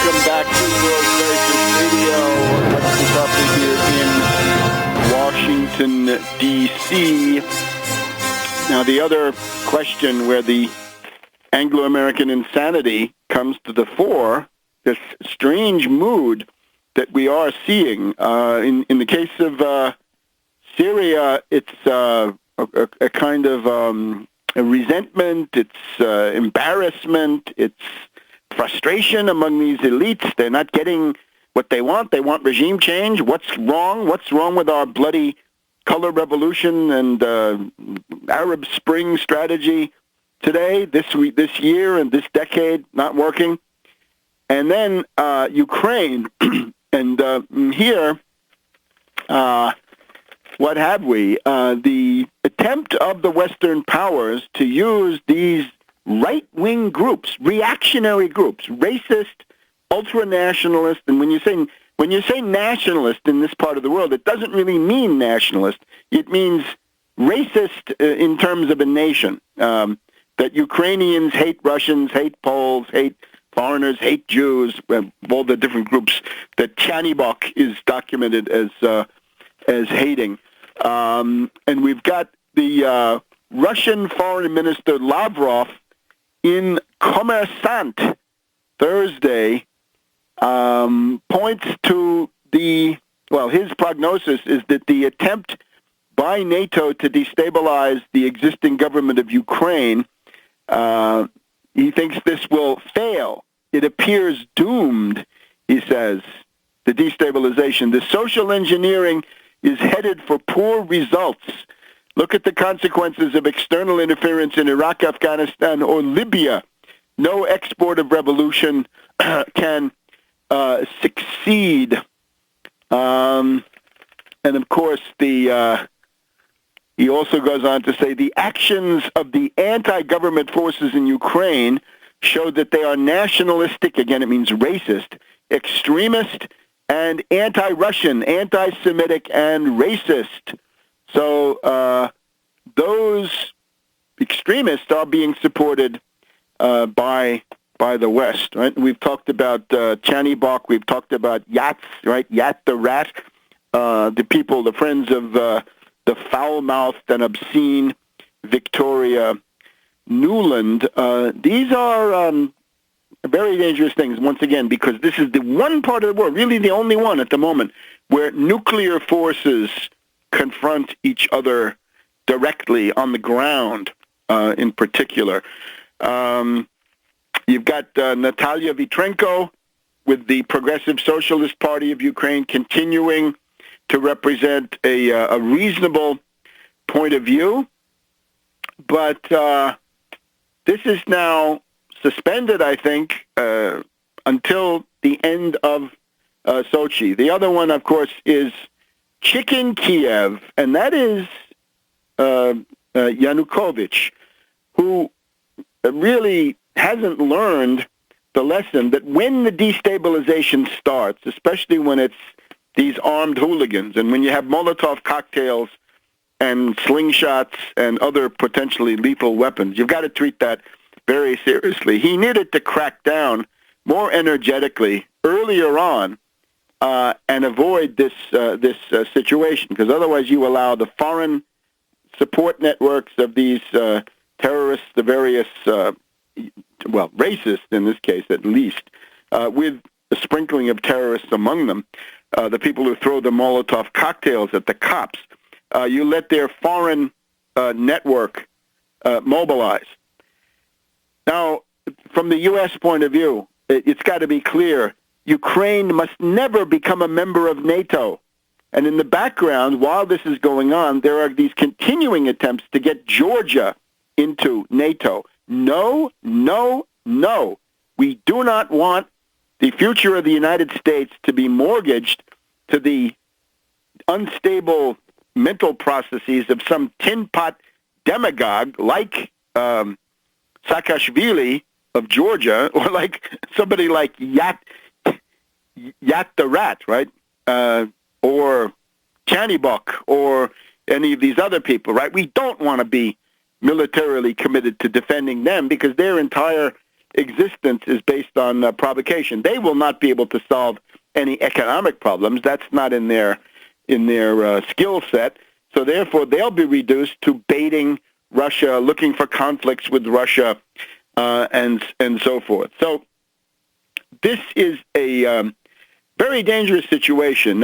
Welcome back to World Crisis Radio. Webster Griffin Tarpley here in Washington, D.C. Now, the other question where the Anglo-American insanity comes to the fore, this strange mood that we are seeing. In the case of Syria, it's a kind of a resentment, it's embarrassment, it's frustration among these elites. They're not getting what they want. They want regime change. What's wrong? What's wrong with our bloody color revolution and Arab Spring strategy today, this year, and this decade? Not working. And then Ukraine, and here, what have we? The attempt of the Western powers to use these right-wing groups, reactionary groups, racist, ultra-nationalist, and when you say nationalist in this part of the world, it doesn't really mean nationalist. It means racist in terms of a nation. That Ukrainians hate Russians, hate Poles, hate foreigners, hate Jews, all the different groups that Tyahnybok is documented as hating. And we've got the Russian Foreign Minister Lavrov in Kommersant Thursday points to his prognosis is that the attempt by NATO to destabilize the existing government of Ukraine, he thinks this will fail. It appears doomed, he says, the destabilization. The social engineering is headed for poor results. Look at the consequences of external interference in Iraq, Afghanistan, or Libya. No export of revolution can succeed. And of course, he also goes on to say the actions of the anti-government forces in Ukraine show that they are nationalistic, again it means racist, extremist, and anti-Russian, anti-Semitic, and racist. So those extremists are being supported by the West, right? We've talked about Tyahnybok, we've talked about Yats, right? Yat the rat, the people, the friends of the foul-mouthed and obscene Victoria Nuland. These are very dangerous things, once again, because this is the one part of the world, really the only one at the moment, where nuclear forces confront each other directly on the ground, in particular. You've got Natalia Vitrenko with the Progressive Socialist Party of Ukraine continuing to represent a reasonable point of view, but this is now suspended, I think, until the end of Sochi. The other one, of course, is Chicken Kiev, and that is Yanukovych, who really hasn't learned the lesson that when the destabilization starts, especially when it's these armed hooligans, and when you have Molotov cocktails and slingshots and other potentially lethal weapons, you've got to treat that very seriously. He needed to crack down more energetically earlier on and avoid this situation, because otherwise you allow the foreign support networks of these terrorists, the various, racists in this case at least, with a sprinkling of terrorists among them, the people who throw the Molotov cocktails at the cops, you let their foreign network mobilize. Now, from the U.S. point of view, it's got to be clear, Ukraine must never become a member of NATO. And in the background, while this is going on, there are these continuing attempts to get Georgia into NATO. No, no, no. We do not want the future of the United States to be mortgaged to the unstable mental processes of some tin pot demagogue like Saakashvili of Georgia, or like somebody like Yat the rat, right? Or Tyahnybok, or any of these other people, right? We don't want to be militarily committed to defending them because their entire existence is based on provocation. They will not be able to solve any economic problems. That's not in their skill set. So therefore, they'll be reduced to baiting Russia, looking for conflicts with Russia, and so forth. So this is a very dangerous situation.